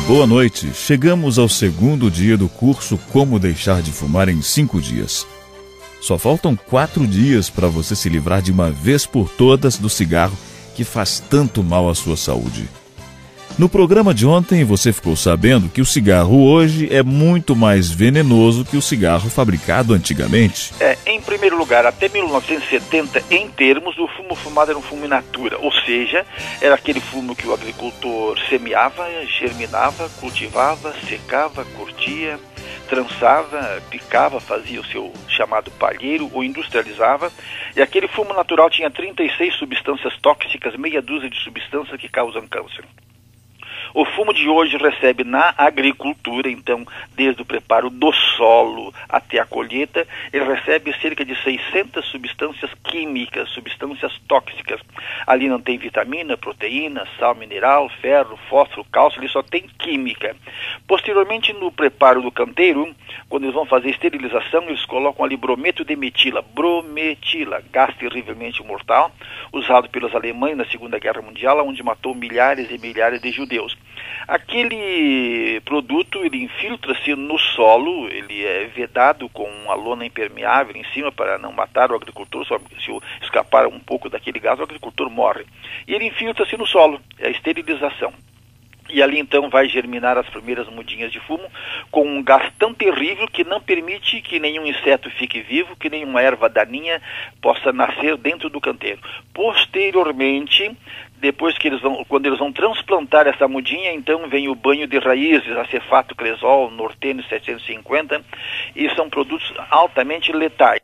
Boa noite. Chegamos ao segundo dia do curso Como Deixar de Fumar em 5 Dias. Só faltam 4 dias para você se livrar de uma vez por todas do cigarro que faz tanto mal à sua saúde. No programa de ontem você ficou sabendo que o cigarro hoje é muito mais venenoso que o cigarro fabricado antigamente. Em primeiro lugar, até 1970, em termos, o fumo fumado era um fumo in natura, ou seja, era aquele fumo que o agricultor semeava, germinava, cultivava, secava, curtia, trançava, picava, fazia o seu chamado palheiro ou industrializava, e aquele fumo natural tinha 36 substâncias tóxicas, meia dúzia de substâncias que causam câncer. O fumo de hoje recebe na agricultura, então, desde o preparo do solo até a colheita, ele recebe cerca de 600 substâncias químicas, substâncias tóxicas. Ali não tem vitamina, proteína, sal mineral, ferro, fósforo, cálcio, ele só tem química. Posteriormente, no preparo do canteiro, quando eles vão fazer esterilização, eles colocam ali brometo de metila, gás terrivelmente mortal, usado pelos alemães na Segunda Guerra Mundial, onde matou milhares e milhares de judeus. Aquele produto, ele infiltra-se no solo, ele é vedado com uma lona impermeável em cima para não matar o agricultor, só se escapar um pouco daquele gás, o agricultor morre. E ele infiltra-se no solo, é a esterilização. E ali então vai germinar as primeiras mudinhas de fumo com um gás tão terrível que não permite que nenhum inseto fique vivo, que nenhuma erva daninha possa nascer dentro do canteiro. Posteriormente, depois que quando eles vão transplantar essa mudinha, então vem o banho de raízes, acefato cresol, nortênio 750, e são produtos altamente letais.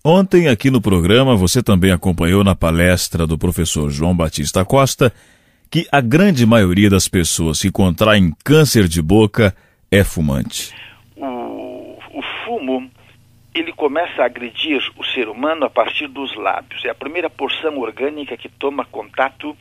Ontem aqui no programa você também acompanhou na palestra do professor João Batista Costa que a grande maioria das pessoas que contraem câncer de boca é fumante. O fumo, ele começa a agredir o ser humano a partir dos lábios. É a primeira porção orgânica que toma contato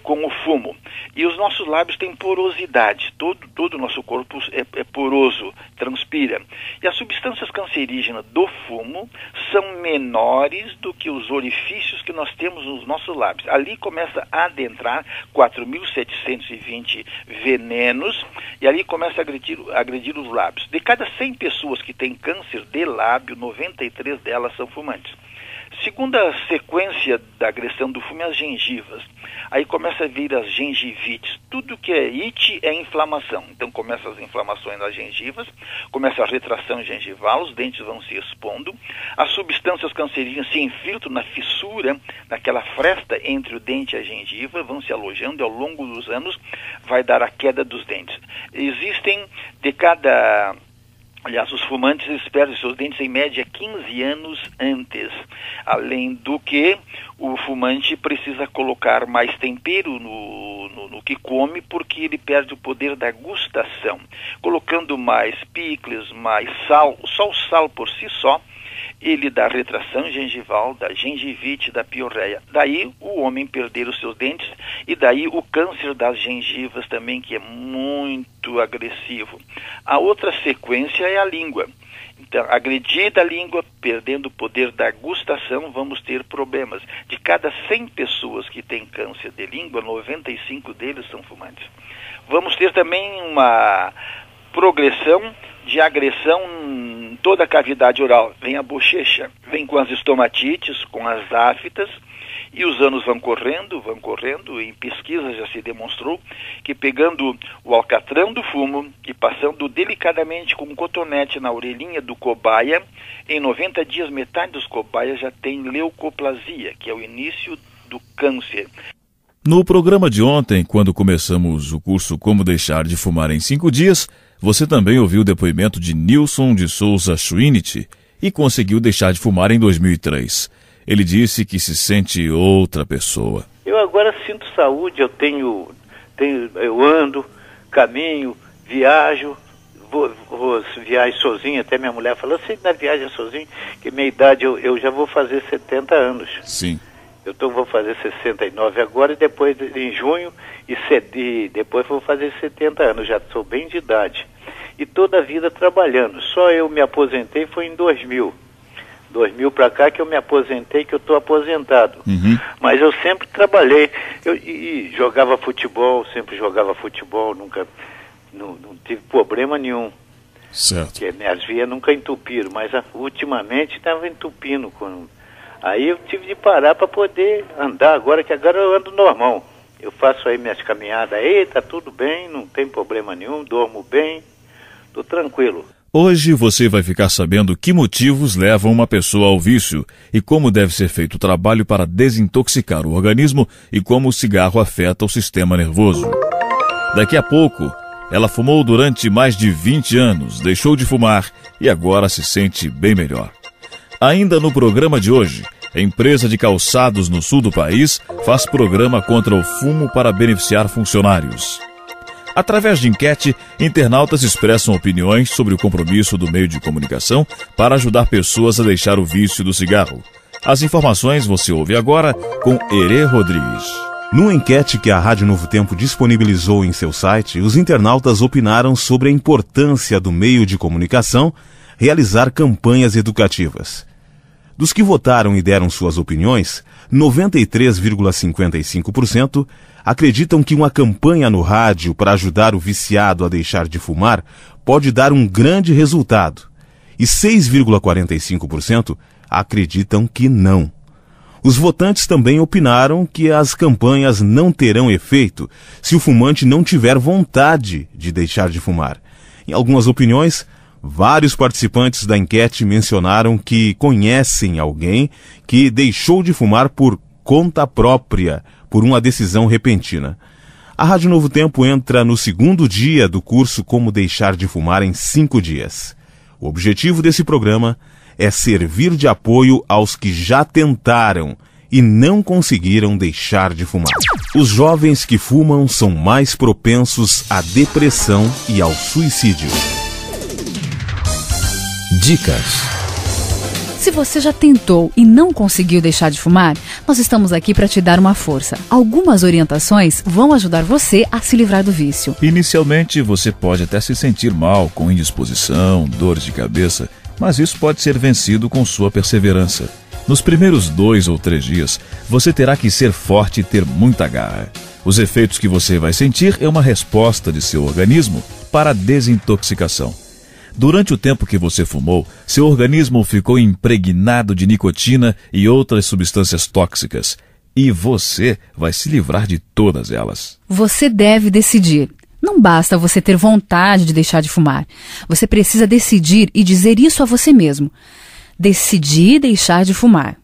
com o fumo. E os nossos lábios têm porosidade. Todo o nosso corpo é poroso, transpira. E as substâncias cancerígenas do fumo são menores do que os orifícios que nós temos nos nossos lábios. Ali começa a adentrar 4.720 venenos e ali começa a agredir os lábios. De cada 100 pessoas que têm câncer de lábio, 93 delas são fumantes. Segunda sequência da agressão do fumo é as gengivas. Aí começa a vir as gengivites. Tudo que é it é inflamação. Então começa as inflamações nas gengivas, começa a retração gengival, os dentes vão se expondo, as substâncias cancerígenas se infiltram na fissura, naquela fresta entre o dente e a gengiva, vão se alojando e ao longo dos anos vai dar a queda dos dentes. Aliás, os fumantes perdem seus dentes em média 15 anos antes. Além do que, o fumante precisa colocar mais tempero no que come, porque ele perde o poder da gustação. Colocando mais picles, mais sal, só o sal por si só, ele dá retração gengival, da gengivite, da piorreia. Daí o homem perder os seus dentes e daí o câncer das gengivas também, que é muito agressivo. A outra sequência é a língua. Então, agredida a língua, perdendo o poder da gustação, vamos ter problemas. De cada 100 pessoas que têm câncer de língua, 95 deles são fumantes. Vamos ter também uma progressão de agressão em toda a cavidade oral. Vem a bochecha, vem com as estomatites, com as aftas, e os anos vão correndo, e em pesquisa já se demonstrou que pegando o alcatrão do fumo e passando delicadamente com um cotonete na orelhinha do cobaia, em 90 dias metade dos cobaias já tem leucoplasia, que é o início do câncer. No programa de ontem, quando começamos o curso Como Deixar de Fumar em 5 Dias, você também ouviu o depoimento de Nilson de Souza Schwindt e conseguiu deixar de fumar em 2003. Ele disse que se sente outra pessoa. Eu agora sinto saúde, eu ando, caminho, viajo, viajo sozinho, até minha mulher falou, você ainda viaja sozinho? Que minha idade, eu já vou fazer 70 anos. Sim. Vou fazer 69 agora e depois em junho e depois vou fazer 70 anos, já sou bem de idade. E toda a vida trabalhando, só eu me aposentei foi em 2000. 2000 para cá que eu me aposentei, que eu estou aposentado. Uhum. Mas eu sempre trabalhei, e jogava futebol, sempre jogava futebol, nunca não tive problema nenhum. Certo. Porque minhas vias nunca entupiram, mas ultimamente estava entupindo. Aí eu tive de parar para poder andar, agora eu ando normal. Eu faço aí minhas caminhadas aí, tá tudo bem, não tem problema nenhum, dormo bem, tô tranquilo. Hoje você vai ficar sabendo que motivos levam uma pessoa ao vício e como deve ser feito o trabalho para desintoxicar o organismo e como o cigarro afeta o sistema nervoso. Daqui a pouco, ela fumou durante mais de 20 anos, deixou de fumar e agora se sente bem melhor. Ainda no programa de hoje, a empresa de calçados no sul do país faz programa contra o fumo para beneficiar funcionários. Através de enquete, internautas expressam opiniões sobre o compromisso do meio de comunicação para ajudar pessoas a deixar o vício do cigarro. As informações você ouve agora com Herê Rodrigues. Numa enquete que a Rádio Novo Tempo disponibilizou em seu site, os internautas opinaram sobre a importância do meio de comunicação realizar campanhas educativas. Dos que votaram e deram suas opiniões, 93,55% acreditam que uma campanha no rádio para ajudar o viciado a deixar de fumar pode dar um grande resultado, e 6,45% acreditam que não. Os votantes também opinaram que as campanhas não terão efeito se o fumante não tiver vontade de deixar de fumar. Em algumas opiniões, vários participantes da enquete mencionaram que conhecem alguém que deixou de fumar por conta própria, por uma decisão repentina. A Rádio Novo Tempo entra no segundo dia do curso Como Deixar de Fumar em 5 dias. O objetivo desse programa é servir de apoio aos que já tentaram e não conseguiram deixar de fumar. Os jovens que fumam são mais propensos à depressão e ao suicídio. Dicas. Se você já tentou e não conseguiu deixar de fumar, nós estamos aqui para te dar uma força. Algumas orientações vão ajudar você a se livrar do vício. Inicialmente, você pode até se sentir mal, com indisposição, dores de cabeça, mas isso pode ser vencido com sua perseverança. Nos primeiros 2 ou 3 dias, você terá que ser forte e ter muita garra. Os efeitos que você vai sentir é uma resposta de seu organismo para a desintoxicação. Durante o tempo que você fumou, seu organismo ficou impregnado de nicotina e outras substâncias tóxicas. E você vai se livrar de todas elas. Você deve decidir. Não basta você ter vontade de deixar de fumar. Você precisa decidir e dizer isso a você mesmo. Decidi deixar de fumar.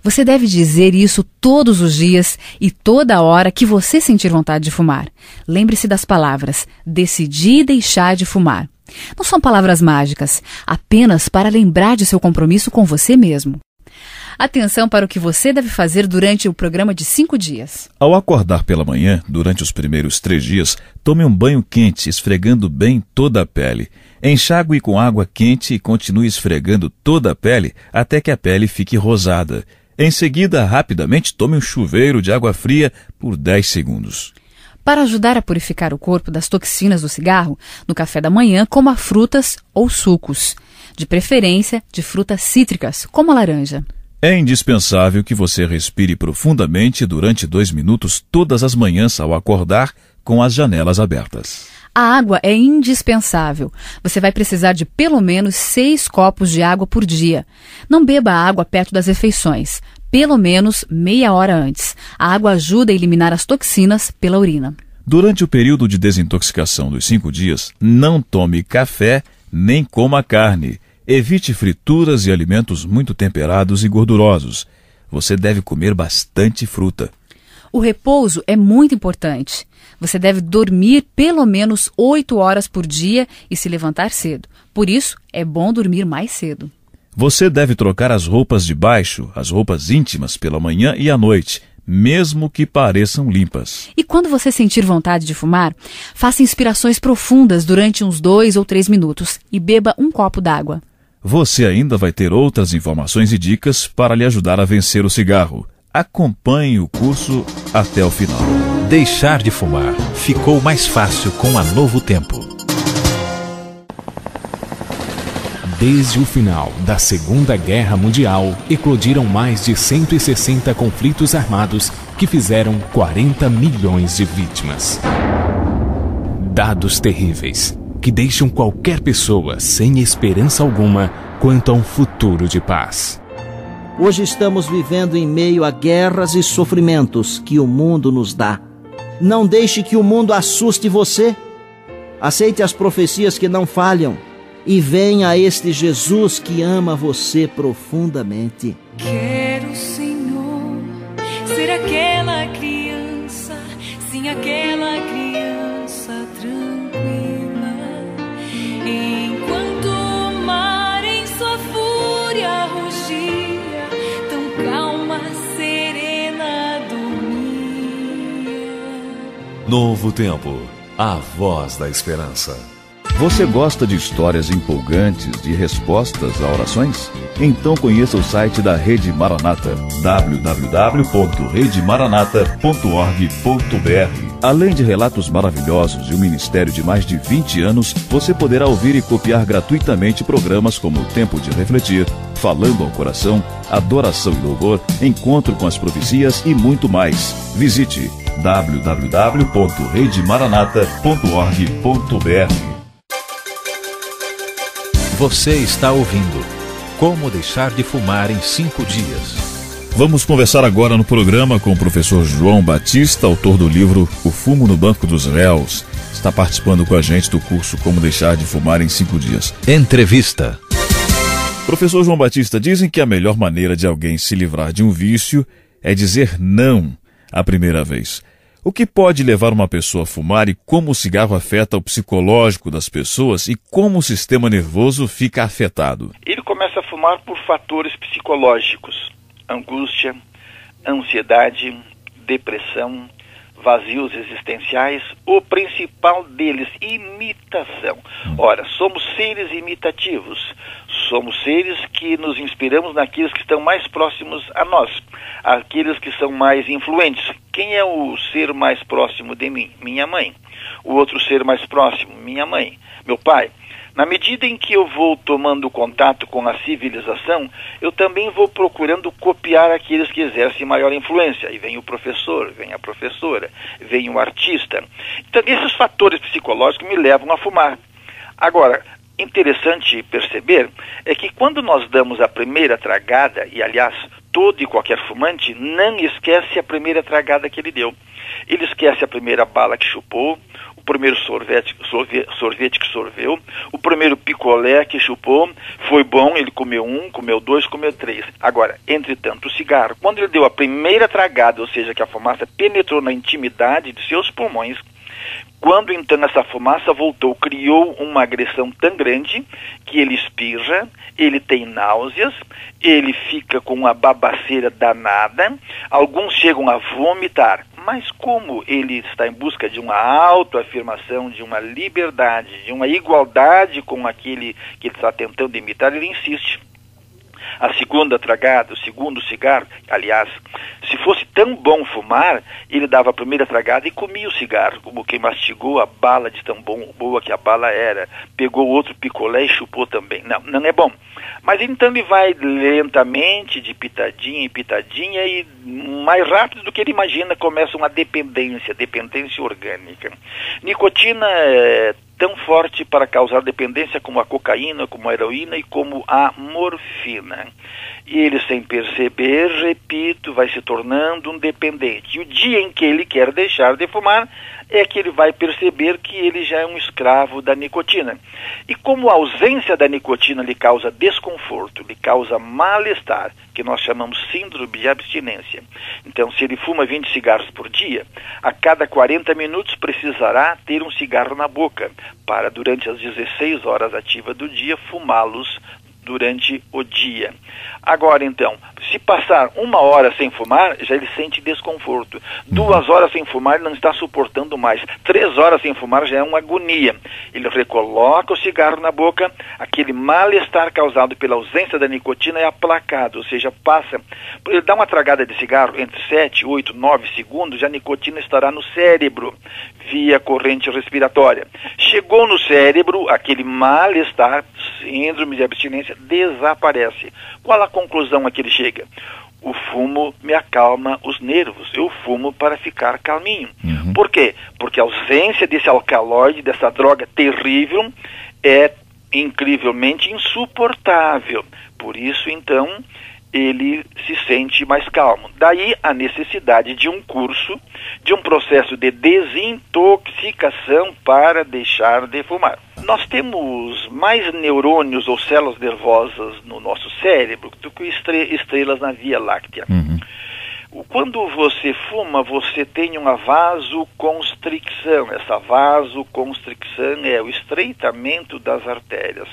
Você deve dizer isso todos os dias e toda hora que você sentir vontade de fumar. Lembre-se das palavras: decidi deixar de fumar. Não são palavras mágicas, apenas para lembrar de seu compromisso com você mesmo. Atenção para o que você deve fazer durante o programa de 5 dias. Ao acordar pela manhã, durante os primeiros 3 dias, tome um banho quente, esfregando bem toda a pele. Enxague com água quente e continue esfregando toda a pele até que a pele fique rosada. Em seguida, rapidamente, tome um chuveiro de água fria por 10 segundos. Para ajudar a purificar o corpo das toxinas do cigarro, no café da manhã coma frutas ou sucos, de preferência de frutas cítricas, como a laranja. É indispensável que você respire profundamente durante 2 minutos todas as manhãs ao acordar com as janelas abertas. A água é indispensável. Você vai precisar de pelo menos 6 copos de água por dia. Não beba água perto das refeições, pelo menos meia hora antes. A água ajuda a eliminar as toxinas pela urina. Durante o período de desintoxicação dos 5 dias, não tome café nem coma carne. Evite frituras e alimentos muito temperados e gordurosos. Você deve comer bastante fruta. O repouso é muito importante. Você deve dormir pelo menos 8 horas por dia e se levantar cedo. Por isso, é bom dormir mais cedo. Você deve trocar as roupas de baixo, as roupas íntimas, pela manhã e à noite, mesmo que pareçam limpas. E quando você sentir vontade de fumar, faça inspirações profundas durante uns 2 ou 3 minutos e beba um copo d'água. Você ainda vai ter outras informações e dicas para lhe ajudar a vencer o cigarro. Acompanhe o curso até o final. Deixar de fumar ficou mais fácil com a Novo Tempo. Desde o final da Segunda Guerra Mundial, eclodiram mais de 160 conflitos armados que fizeram 40 milhões de vítimas. dados terríveis que deixam qualquer pessoa sem esperança alguma quanto a um futuro de paz. Hoje estamos vivendo em meio a guerras e sofrimentos que o mundo nos dá. Não deixe que o mundo assuste você. Aceite as profecias que não falham e venha a este Jesus que ama você profundamente. Quero, Senhor, ser aquela criança, sim, aquela criança tranquila. Enquanto o mar em sua fúria rugia, tão calma, serena dormia. Novo Tempo, a voz da esperança. Você gosta de histórias empolgantes de respostas a orações? Então conheça o site da Rede Maranata, www.redemaranata.org.br. Além de relatos maravilhosos e um ministério de mais de 20 anos, você poderá ouvir e copiar gratuitamente programas como Tempo de Refletir, Falando ao Coração, Adoração e Louvor, Encontro com as Profecias e muito mais. Visite www.redemaranata.org.br. Você está ouvindo Como Deixar de Fumar em 5 Dias. Vamos conversar agora no programa com o professor João Batista, autor do livro O Fumo no Banco dos Réus. Está participando com a gente do curso Como Deixar de Fumar em 5 Dias. Entrevista. Professor João Batista, dizem que a melhor maneira de alguém se livrar de um vício é dizer não a primeira vez. O que pode levar uma pessoa a fumar e como o cigarro afeta o psicológico das pessoas e como o sistema nervoso fica afetado? Ele começa a fumar por fatores psicológicos: angústia, ansiedade, depressão, vazios existenciais. O principal deles, imitação. Ora, somos seres imitativos. Somos seres que nos inspiramos naqueles que estão mais próximos a nós, aqueles que são mais influentes. Quem é o ser mais próximo de mim? Minha mãe. O outro ser mais próximo? Minha mãe. Meu pai. Na medida em que eu vou tomando contato com a civilização, eu também vou procurando copiar aqueles que exercem maior influência. E vem o professor, vem a professora, vem o artista. Então, esses fatores psicológicos me levam a fumar. Agora, interessante perceber é que quando nós damos a primeira tragada, e aliás, todo e qualquer fumante não esquece a primeira tragada que ele deu. Ele esquece a primeira bala que chupou, o primeiro sorvete que sorveu, o primeiro picolé que chupou, foi bom, ele comeu 1, comeu 2, comeu 3. Agora, entretanto, o cigarro, quando ele deu a primeira tragada, ou seja, que a fumaça penetrou na intimidade de seus pulmões, quando então essa fumaça voltou, criou uma agressão tão grande que ele espirra, ele tem náuseas, ele fica com uma babaceira danada, alguns chegam a vomitar. Mas como ele está em busca de uma autoafirmação, de uma liberdade, de uma igualdade com aquele que ele está tentando imitar, ele insiste. A segunda tragada, o segundo cigarro, aliás, se fosse tão bom fumar, ele dava a primeira tragada e comia o cigarro, como quem mastigou a bala de tão boa que a bala era, pegou outro picolé e chupou também. Não, não é bom. Mas então ele vai lentamente, de pitadinha em pitadinha, e mais rápido do que ele imagina começa uma dependência orgânica. Nicotina é tão forte para causar dependência como a cocaína, como a heroína e como a morfina. E ele, sem perceber, repito, vai se tornando um dependente. E o dia em que ele quer deixar de fumar é que ele vai perceber que ele já é um escravo da nicotina. E como a ausência da nicotina lhe causa desconforto, lhe causa mal-estar, que nós chamamos síndrome de abstinência. Então, se ele fuma 20 cigarros por dia, a cada 40 minutos precisará ter um cigarro na boca, para durante as 16 horas ativas do dia fumá-los durante o dia. Agora, então, se passar 1 hora sem fumar, já ele sente desconforto. 2 horas sem fumar, ele não está suportando mais. 3 horas sem fumar já é uma agonia. Ele recoloca o cigarro na boca, aquele mal-estar causado pela ausência da nicotina é aplacado, ou seja, passa. Ele dá uma tragada de cigarro entre 7, 8, 9 segundos, já a nicotina estará no cérebro, via corrente respiratória. Chegou no cérebro, aquele mal-estar, síndrome de abstinência, desaparece. Qual a conclusão a que ele chega? o fumo me acalma os nervos, eu fumo para ficar calminho. Por quê? Porque a ausência desse alcaloide, dessa droga terrível, é incrivelmente insuportável. Por isso, então, ele se sente mais calmo. Daí a necessidade de um curso, de um processo de desintoxicação para deixar de fumar. Nós temos mais neurônios ou células nervosas no nosso cérebro do que estrelas na Via Láctea. Quando você fuma, você tem uma vasoconstricção. Essa vasoconstricção é o estreitamento das artérias.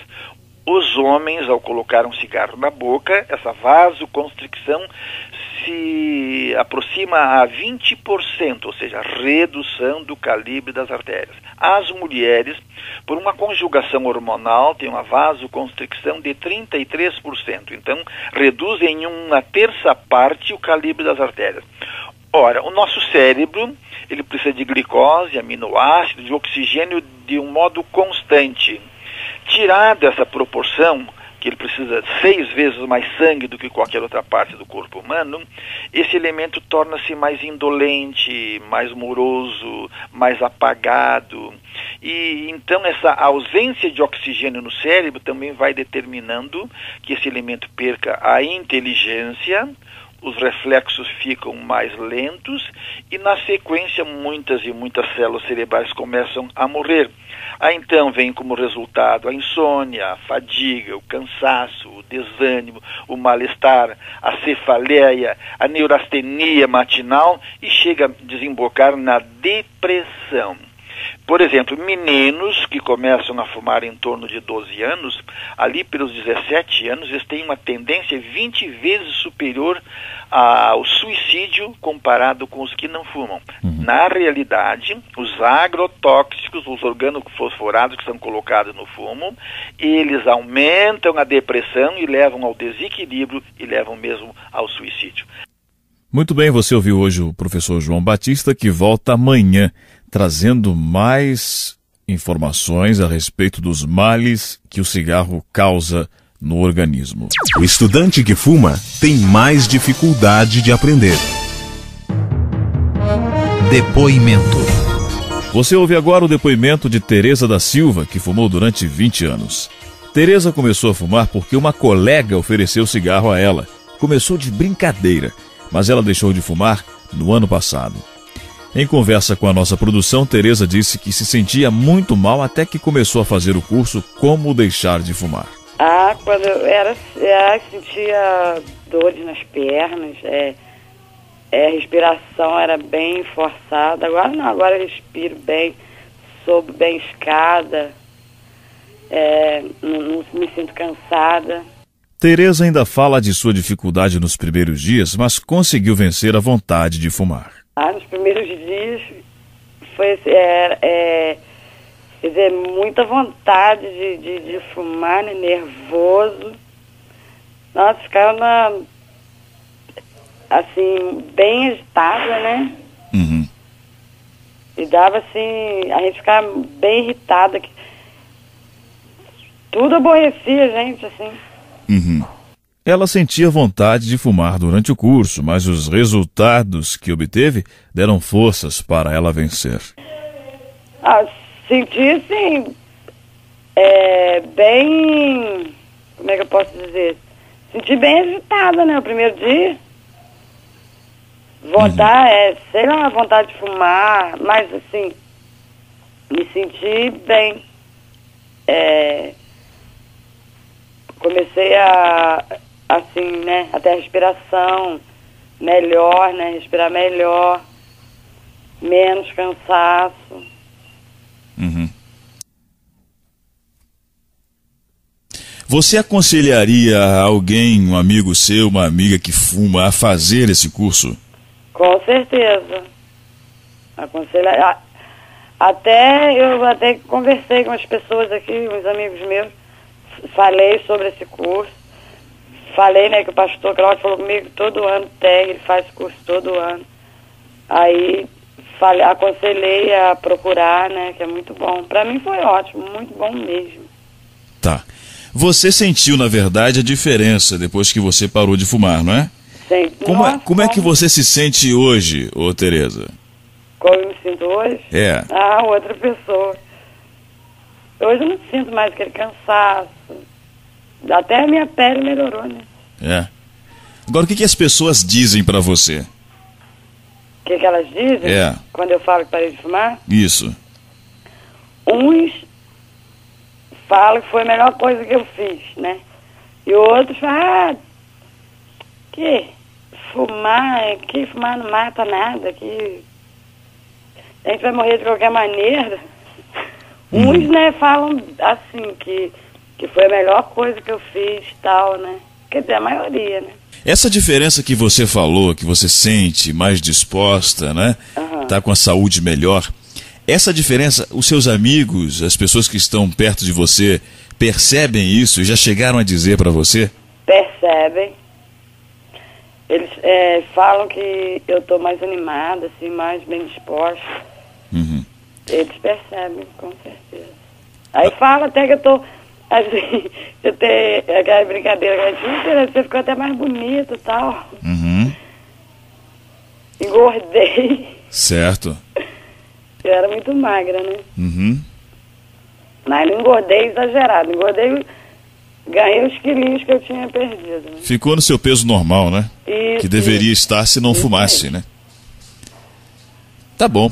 Os homens, ao colocar um cigarro na boca, essa vasoconstricção se aproxima a 20%, ou seja, redução do calibre das artérias. As mulheres, por uma conjugação hormonal, têm uma vasoconstricção de 33%. Então, reduz em 1/3 parte o calibre das artérias. Ora, o nosso cérebro, ele precisa de glicose, aminoácido, de oxigênio de um modo constante. Tirada essa proporção, que ele precisa 6 vezes mais sangue do que qualquer outra parte do corpo humano, esse elemento torna-se mais indolente, mais moroso, mais apagado. E então essa ausência de oxigênio no cérebro também vai determinando que esse elemento perca a inteligência, os reflexos ficam mais lentos e, na sequência, muitas e muitas células cerebrais começam a morrer. Aí, então, vem como resultado a insônia, a fadiga, o cansaço, o desânimo, o mal-estar, a cefaleia, a neurastenia matinal e chega a desembocar na depressão. Por exemplo, meninos que começam a fumar em torno de 12 anos, ali pelos 17 anos, eles têm uma tendência 20 vezes superior ao suicídio comparado com os que não fumam. Na realidade, os agrotóxicos, os organofosforados que são colocados no fumo, eles aumentam a depressão e levam ao desequilíbrio e levam mesmo ao suicídio. Muito bem, você ouviu hoje o professor João Batista, que volta amanhã, trazendo mais informações a respeito dos males que o cigarro causa no organismo. O estudante que fuma tem mais dificuldade de aprender. Depoimento. Você ouve agora o depoimento de Tereza da Silva, que fumou durante 20 anos. Tereza começou a fumar porque uma colega ofereceu cigarro a ela. Começou de brincadeira, mas ela deixou de fumar no ano passado. Em conversa com a nossa produção, Tereza disse que se sentia muito mal até que começou a fazer o curso Como Deixar de Fumar. Quando eu sentia dores nas pernas, a respiração era bem forçada. Agora não, agora eu respiro bem, sobe bem escada, não me sinto cansada. Tereza ainda fala de sua dificuldade nos primeiros dias, mas conseguiu vencer a vontade de fumar. Nos primeiros dias foi muita vontade de fumar, né? Nervoso. Nossa, ficava assim, bem agitada, né? E dava assim, a gente ficava bem irritada. Tudo aborrecia a gente, assim. Ela sentia vontade de fumar durante o curso, mas os resultados que obteve deram forças para ela vencer. Senti, assim, bem... Como é que eu posso dizer? Senti bem agitada, né, o primeiro dia. Vontade, vontade de fumar, mas, assim, me senti bem. Comecei assim, né, até a respiração melhor, né, respirar melhor, menos cansaço. Você aconselharia alguém, um amigo seu, uma amiga que fuma, a fazer esse curso? Com certeza. Aconselharia. Eu até conversei com as pessoas aqui, uns amigos meus, falei sobre esse curso. Falei, né, que o pastor Cláudio falou comigo que todo ano ele faz curso todo ano. Aí aconselhei a procurar, né, que é muito bom. Para mim foi ótimo, muito bom mesmo. Tá. Você sentiu, na verdade, a diferença depois que você parou de fumar, não é? Sim. Como é que você se sente hoje, ô Tereza? Como eu me sinto hoje? É. Outra pessoa. Hoje eu não sinto mais aquele cansaço. Até a minha pele melhorou, né? É. Agora, o que as pessoas dizem pra você? O que elas dizem? É. Quando eu falo que parei de fumar? Isso. Uns falam que foi a melhor coisa que eu fiz, né? E outros falam, que fumar não mata nada, que a gente vai morrer de qualquer maneira. Uns, né, falam assim, que foi a melhor coisa que eu fiz, tal, né? Quer dizer, a maioria, né? Essa diferença que você falou, que você sente mais disposta, né? Tá com a saúde melhor. Essa diferença, os seus amigos, as pessoas que estão perto de você, percebem isso? Já chegaram a dizer pra você? Percebem. Eles falam que eu tô mais animada, assim, mais bem disposta. Eles percebem, com certeza. Aí fala até que eu tô, assim, eu tenho aquela brincadeira que a gente, você ficou até mais bonita e tal. Engordei. Certo. Eu era muito magra, né? Mas não engordei exagerado. Ganhei os quilinhos que eu tinha perdido. Né? Ficou no seu peso normal, né? Isso, que deveria estar se não fumasse, né? Tá bom.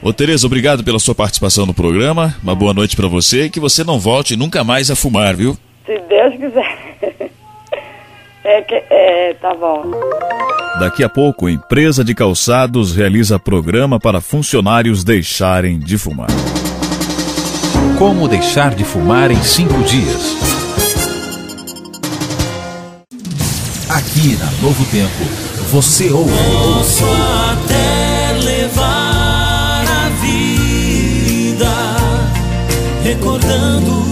Ô Tereza, obrigado pela sua participação no programa. Uma boa noite pra você e que você não volte nunca mais a fumar, viu? Se Deus quiser. Tá bom. Daqui a pouco, empresa de calçados realiza programa para funcionários deixarem de fumar. Como deixar de fumar em 5 dias. Aqui na Novo Tempo, você ouve. Posso até levar a vida recordando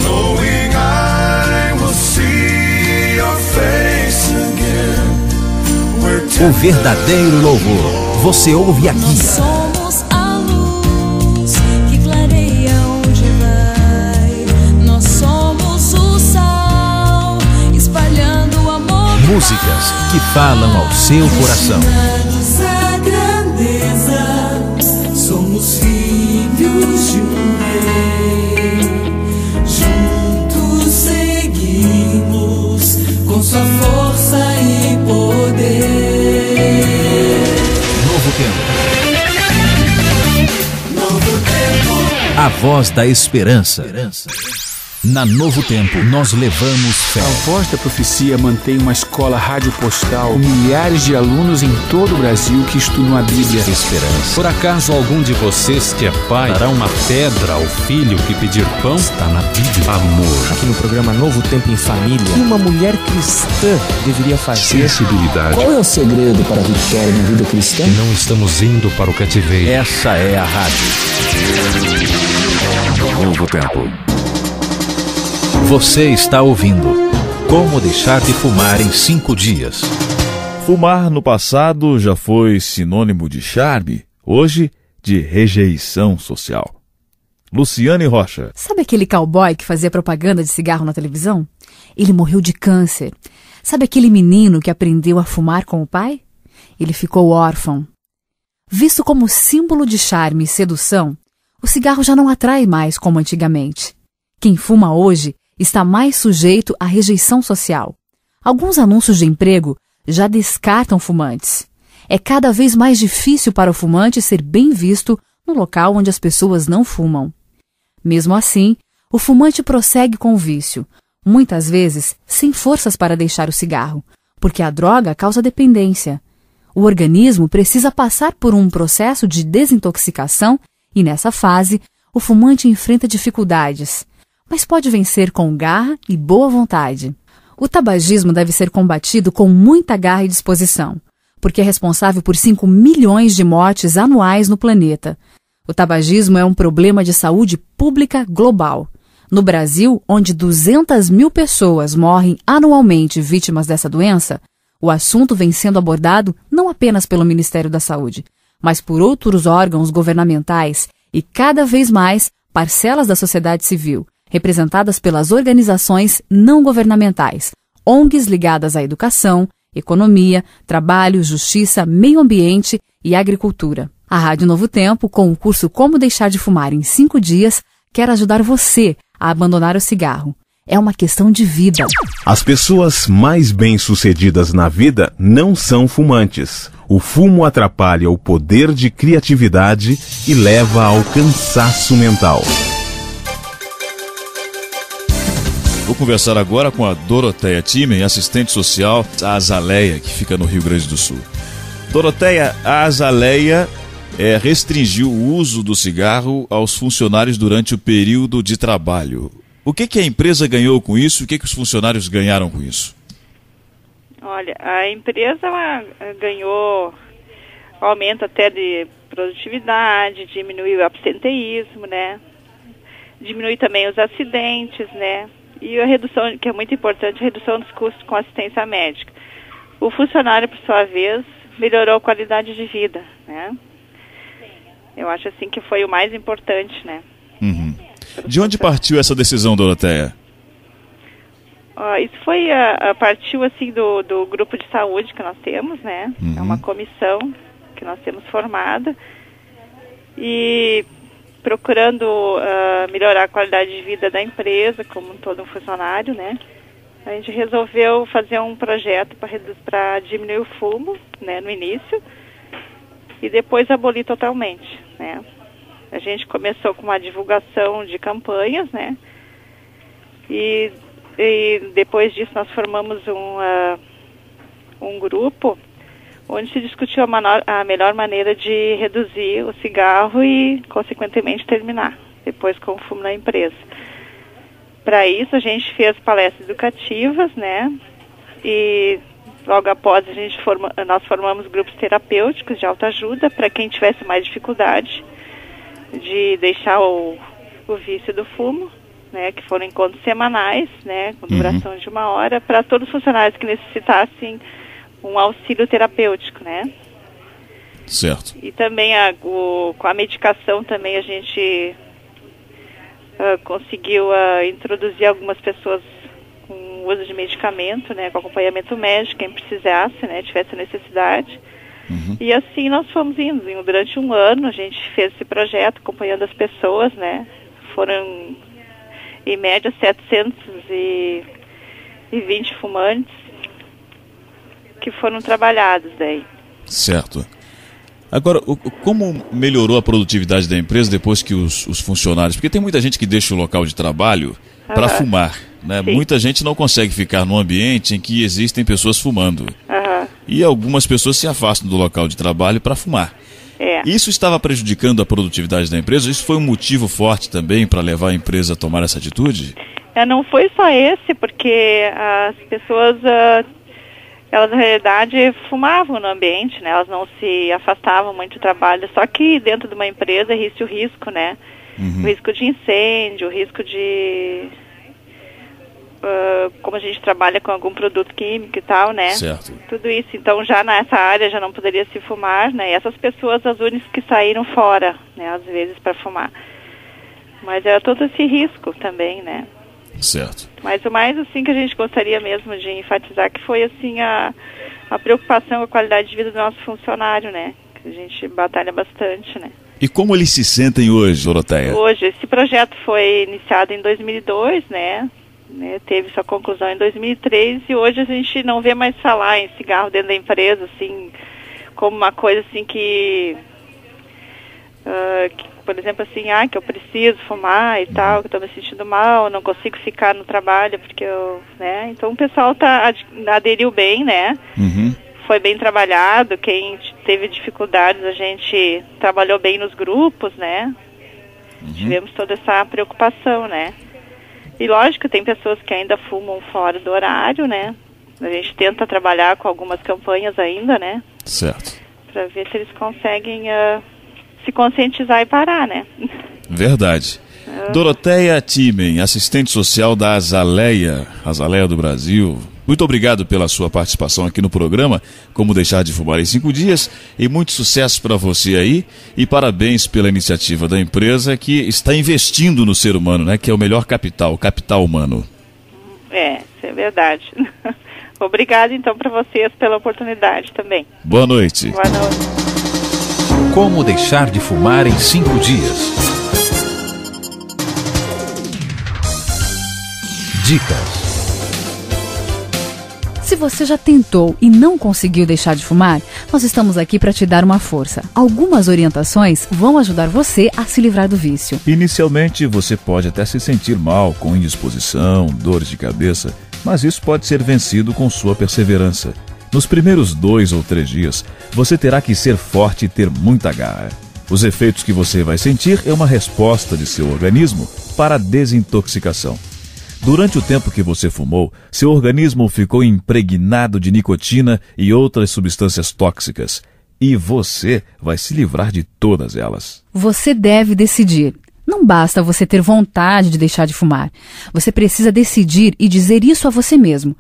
knowing I will see your face again. O verdadeiro louvor, você ouve aqui. Nós somos a luz que clareia onde vai. Nós somos o sal espalhando o amor. Músicas que falam ao seu coração. Destinados à grandeza, somos filhos de um rei. Juntos seguimos com sua força e poder. Novo Tempo. Novo Tempo. A voz da esperança. Na Novo Tempo, nós levamos fé. A Voz da Profecia mantém uma escola rádio postal com milhares de alunos em todo o Brasil que estudam a Bíblia. Esperança. Por acaso algum de vocês que é pai dará uma pedra ao filho que pedir pão? Está na Bíblia. Amor. Aqui no programa Novo Tempo em Família, o que uma mulher cristã deveria fazer? Sensibilidade. Qual é o segredo para a vitória na vida cristã? Não estamos indo para o cativeiro. Essa é a rádio. Novo Tempo. Você está ouvindo Como Deixar de Fumar em 5 dias. Fumar no passado já foi sinônimo de charme, hoje de rejeição social. Luciane Rocha. Sabe aquele cowboy que fazia propaganda de cigarro na televisão? Ele morreu de câncer. Sabe aquele menino que aprendeu a fumar com o pai? Ele ficou órfão. Visto como símbolo de charme e sedução, o cigarro já não atrai mais como antigamente. Quem fuma hoje está mais sujeito à rejeição social. Alguns anúncios de emprego já descartam fumantes. É cada vez mais difícil para o fumante ser bem visto no local onde as pessoas não fumam. Mesmo assim, o fumante prossegue com o vício, muitas vezes sem forças para deixar o cigarro, porque a droga causa dependência. O organismo precisa passar por um processo de desintoxicação e, nessa fase, o fumante enfrenta dificuldades, mas pode vencer com garra e boa vontade. O tabagismo deve ser combatido com muita garra e disposição, porque é responsável por 5 milhões de mortes anuais no planeta. O tabagismo é um problema de saúde pública global. No Brasil, onde 200 mil pessoas morrem anualmente vítimas dessa doença, o assunto vem sendo abordado não apenas pelo Ministério da Saúde, mas por outros órgãos governamentais e, cada vez mais, parcelas da sociedade civil, representadas pelas organizações não governamentais, ONGs ligadas à educação, economia, trabalho, justiça, meio ambiente e agricultura. A Rádio Novo Tempo, com o curso Como Deixar de Fumar em 5 dias, quer ajudar você a abandonar o cigarro. É uma questão de vida. As pessoas mais bem-sucedidas na vida não são fumantes. O fumo atrapalha o poder de criatividade e leva ao cansaço mental. Vou conversar agora com a Doroteia Timen, assistente social da Azaleia, que fica no Rio Grande do Sul. Doroteia, a Azaleia restringiu o uso do cigarro aos funcionários durante o período de trabalho. O que a empresa ganhou com isso? O que os funcionários ganharam com isso? Olha, a empresa ganhou aumento até de produtividade, diminui o absenteísmo, né? Diminui também os acidentes, né? E a redução, que é muito importante, a redução dos custos com assistência médica. O funcionário, por sua vez, melhorou a qualidade de vida, né? Eu acho assim que foi o mais importante, né? Uhum. De onde partiu essa decisão, Doroteia? Isso foi partiu assim do grupo de saúde que nós temos, né? Uhum. É uma comissão que nós temos formada e procurando melhorar a qualidade de vida da empresa, como todo um funcionário, né? A gente resolveu fazer um projeto para diminuir o fumo, né, no início, e depois abolir totalmente, né? A gente começou com uma divulgação de campanhas, né? E depois disso nós formamos um grupo onde se discutiu a melhor maneira de reduzir o cigarro e, consequentemente, terminar depois com o fumo na empresa. Para isso, a gente fez palestras educativas, né? E logo após nós formamos grupos terapêuticos de autoajuda para quem tivesse mais dificuldade de deixar o vício do fumo, né, que foram encontros semanais, né, com duração de 1 hora, para todos os funcionários que necessitassem um auxílio terapêutico, né. Certo. E também com a medicação também a gente conseguiu introduzir algumas pessoas com uso de medicamento, né, com acompanhamento médico, quem precisasse, né, tivesse necessidade. Uhum. E assim nós fomos indo. Durante 1 ano a gente fez esse projeto acompanhando as pessoas, né? Foram em média 720 fumantes que foram trabalhados daí. Certo. Agora, como melhorou a produtividade da empresa depois que os funcionários... Porque tem muita gente que deixa o local de trabalho para fumar, né? Muita gente não consegue ficar num ambiente em que existem pessoas fumando. E algumas pessoas se afastam do local de trabalho para fumar. Isso estava prejudicando a produtividade da empresa? Isso foi um motivo forte também para levar a empresa a tomar essa atitude? Não foi só esse, porque as pessoas, elas na realidade fumavam no ambiente, né? Elas não se afastavam muito do trabalho. Só que dentro de uma empresa existe o risco, né? Uhum. O risco de incêndio, o risco de... como a gente trabalha com algum produto químico e tal, né? Certo. Tudo isso. Então, já nessa área já não poderia se fumar, né? E essas pessoas, as únicas que saíram fora, né? Às vezes para fumar. Mas era todo esse risco também, né? Certo. Mas o mais, assim, que a gente gostaria mesmo de enfatizar que foi, assim, a preocupação com a qualidade de vida do nosso funcionário, né? Que a gente batalha bastante, né? E como eles se sentem hoje, Doroteia? Hoje, esse projeto foi iniciado em 2002, né? Teve sua conclusão em 2003 e hoje a gente não vê mais falar em cigarro dentro da empresa, assim, como uma coisa assim que por exemplo, assim, que eu preciso fumar e tal, que eu estou me sentindo mal, não consigo ficar no trabalho porque eu, né? Então o pessoal aderiu bem, né? Uhum. Foi bem trabalhado, quem teve dificuldades a gente trabalhou bem nos grupos, né? Uhum. Tivemos toda essa preocupação, né? E lógico, tem pessoas que ainda fumam fora do horário, né? A gente tenta trabalhar com algumas campanhas ainda, né? Certo. Para ver se eles conseguem se conscientizar e parar, né? Verdade. Doroteia Timen, assistente social da Azaleia do Brasil, Muito obrigado pela sua participação aqui no programa Como Deixar de Fumar em 5 Dias, e muito sucesso para você aí, e parabéns pela iniciativa da empresa que está investindo no ser humano, né? Que é o melhor capital, o capital humano. Isso é verdade. Obrigado então para vocês pela oportunidade também. Boa noite. Boa noite. Como deixar de fumar em 5 dias. Dicas. Se você já tentou e não conseguiu deixar de fumar, nós estamos aqui para te dar uma força. Algumas orientações vão ajudar você a se livrar do vício. Inicialmente, você pode até se sentir mal, com indisposição, dores de cabeça, mas isso pode ser vencido com sua perseverança. Nos primeiros 2 ou 3 dias, você terá que ser forte e ter muita garra. Os efeitos que você vai sentir é uma resposta de seu organismo para a desintoxicação. Durante o tempo que você fumou, seu organismo ficou impregnado de nicotina e outras substâncias tóxicas. E você vai se livrar de todas elas. Você deve decidir. Não basta você ter vontade de deixar de fumar. Você precisa decidir e dizer isso a você mesmo.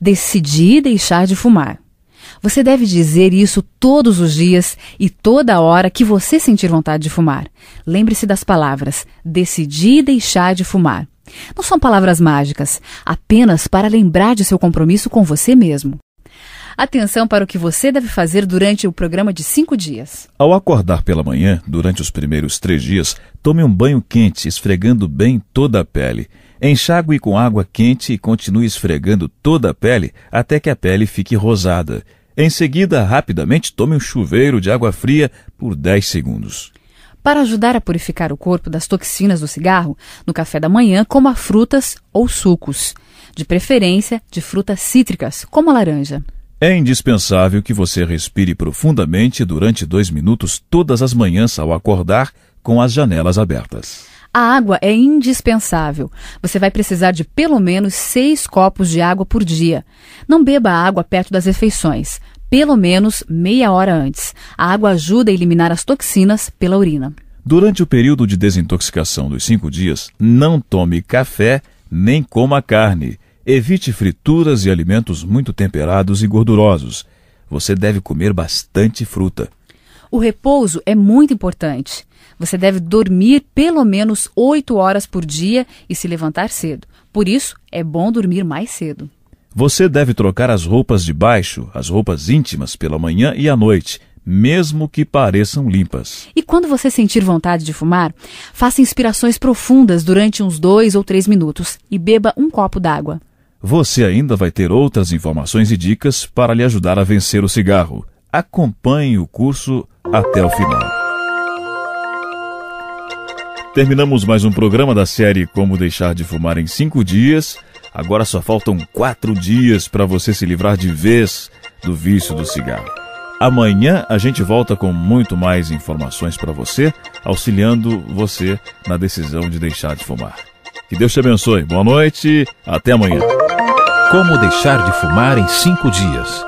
Decidi deixar de fumar. Você deve dizer isso todos os dias e toda hora que você sentir vontade de fumar. Lembre-se das palavras: decidi deixar de fumar. Não são palavras mágicas, apenas para lembrar de seu compromisso com você mesmo. Atenção para o que você deve fazer durante o programa de 5 dias. Ao acordar pela manhã, durante os primeiros 3 dias, tome um banho quente, esfregando bem toda a pele. Enxague com água quente e continue esfregando toda a pele até que a pele fique rosada. Em seguida, rapidamente, tome um chuveiro de água fria por 10 segundos. Para ajudar a purificar o corpo das toxinas do cigarro, no café da manhã coma frutas ou sucos, de preferência de frutas cítricas, como a laranja. É indispensável que você respire profundamente durante 2 minutos todas as manhãs ao acordar, com as janelas abertas. A água é indispensável. Você vai precisar de pelo menos 6 copos de água por dia. Não beba a água perto das refeições, pelo menos meia hora antes. A água ajuda a eliminar as toxinas pela urina. Durante o período de desintoxicação dos 5 dias, não tome café nem coma carne. Evite frituras e alimentos muito temperados e gordurosos. Você deve comer bastante fruta. O repouso é muito importante. Você deve dormir pelo menos 8 horas por dia e se levantar cedo. Por isso, é bom dormir mais cedo. Você deve trocar as roupas de baixo, as roupas íntimas, pela manhã e à noite, mesmo que pareçam limpas. E quando você sentir vontade de fumar, faça inspirações profundas durante uns 2 ou 3 minutos e beba um copo d'água. Você ainda vai ter outras informações e dicas para lhe ajudar a vencer o cigarro. Acompanhe o curso até o final. Terminamos mais um programa da série Como Deixar de Fumar em 5 dias. Agora só faltam 4 dias para você se livrar de vez do vício do cigarro. Amanhã a gente volta com muito mais informações para você, auxiliando você na decisão de deixar de fumar. Que Deus te abençoe. Boa noite. Até amanhã. Como deixar de fumar em 5 dias.